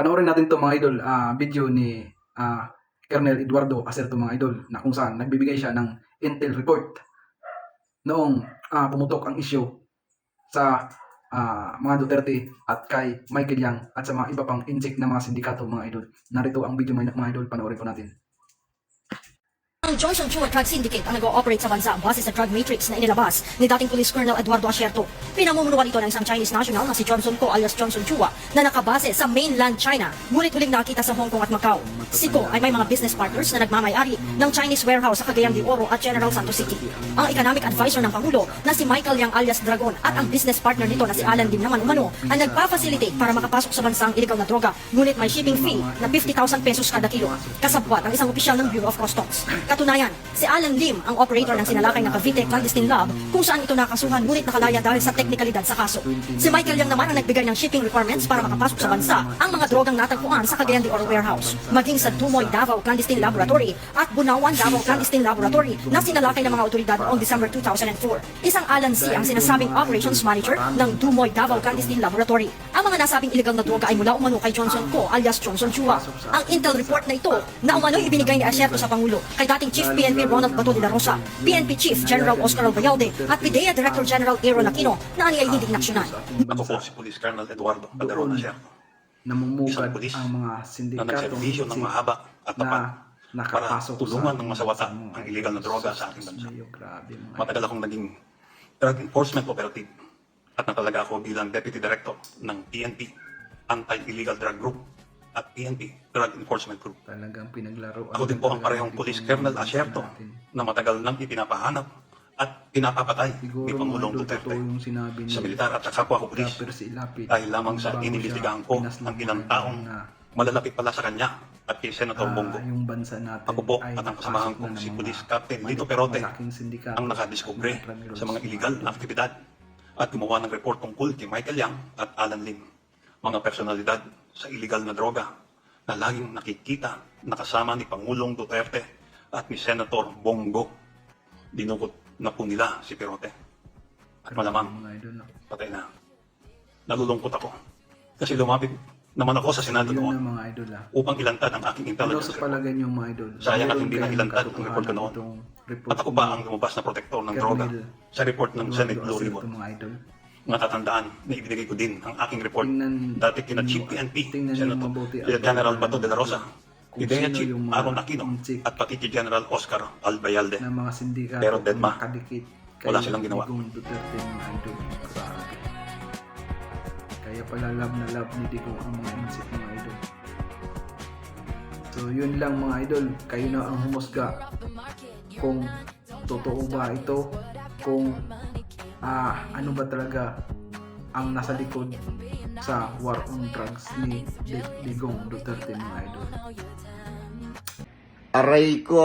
Panoorin natin to mga idol, video ni Colonel Eduardo Acerto mga idol, na kung saan nagbibigay siya ng intel report noong pumutok ang issue sa mga Duterte at kay Michael Yang at sa mga iba pang inject na mga sindikato mga idol. Narito ang video mga idol, panoorin po natin. Ang Johnson Chua Drug Syndicate ang nag-ooperate sa bansa base sa drug matrix na inilabas ni dating Police Colonel Eduardo Acerto. Pinamumunuan ito ng isang Chinese national na si Johnson Ko alias Johnson Chua na nakabase sa mainland China, ngunit huling nakita sa Hong Kong at Macau. Si Ko ay may mga business partners na nagmamay-ari ng Chinese warehouse sa Cagayan de Oro at General Santos City. Ang economic advisor ng Pangulo na si Michael Yang alias Dragon at ang business partner nito na si Alan Lim naman umano ang nagpa-facilitate para makapasok sa bansang illegal na droga, ngunit may shipping fee na 50,000 pesos kada kilo, kasabwat ang isang opisyal ng Bureau of Customs. Katunayan, si Alan Lim ang operator ng sinalakay na Cavite Clandestine Lab kung saan ito nakasuhan ngunit nakalaya dahil sa teknikalidad sa kaso. Si Michael Yang naman ang nagbigay ng shipping requirements para makapasok sa bansa ang mga drogang natagpuan sa Cagayan de Oro warehouse, maging sa Dumoy Davao Clandestine Laboratory at Bunawan Davao Clandestine Laboratory na sinalakay ng mga otoridad noong December 2004. Isang Alan C. ang sinasabing operations manager ng Dumoy Davao Clandestine Laboratory. Ang mga nasabing illegal na droga ay mula umano kay Johnson Ko alias Johnson Chua. Ang intel report na ito na umano'y ibinigay ni Acerto sa Pangulo kay dating Chief PNP Ronald Bato de la Rosa, PNP Chief General Oscar Albayalde at PIDEA Director General Aaron Aquino na ani ay hindi inaksyonan. Ako po si Police Colonel Eduardo Calderon Acerto, Namumugad isang pulis ang mga na sindikato nagserbisyo ng mahaba at tapat na para nakapasok tulungan sa ng masawata bansa. ang illegal na droga sa ating bansa. Grabe mga Matagal akong naging drug enforcement operative at natalaga ako bilang Deputy Director ng PNP Anti-Illegal Drug Group at PNP Drug Enforcement Group. talagang pinaglaro. Ako din po ang parehong Police Colonel Acerto na matagal nang ipinapahanap at pinapapatay ni Pangulong Duterte sa militar at sa kapwa ko pulis dahil lamang sa inimbestigahan ko ang ilang taong malalapit pala sa kanya at kay Senator Bongo. Yung bansa natin Ako po ay at ang kasamahan ko si Police Captain Lito Perote ang nakadiskubre sa mga illegal na aktibidad at gumawa ng report tungkol kay Michael Yang at Alan Lim, mga personalidad sa illegal na droga na laging nakikita nakasama ni Pangulong Duterte at ni Senator Bongo. Dinukot na po nila si Perote. At malamang mga idol. patay na. Nalulungkot ako kasi lumapit naman ako sa Senado Yun na noon mga idol upang ilantad ang aking Ano intelligence sa report. palagay niyo mga idol? Sayang at Meron hindi na kayong ilantad ang report ko noon. itong report At ako ba ni ang lumabas na protektor ng Colonel droga sa report ng Senate Blue Eduardo Ribbon? Acerto, mga idol? Matatandaan na ibinigay ko din ang aking report Tingnan- dati kina Chief PNP, tingnan niyo Senator mabuti General Bato de la Rosa, kung PIDEA sino Chief yung mga Aaron Aquino, chief at pati kay General Oscar Albayalde. Na mga sindikato Pero deadma. nakadikit Wala kay silang ginawa. Digong Duterte mga idol. Grabe. Kaya pala love na love ni Digong ang mga insect mga idol. So yun lang mga idol, kayo na ang humusga kung totoo ba ito, kung ano ba talaga ang nasa likod sa war on drugs ni Digong Duterte mga idol. Aray ko!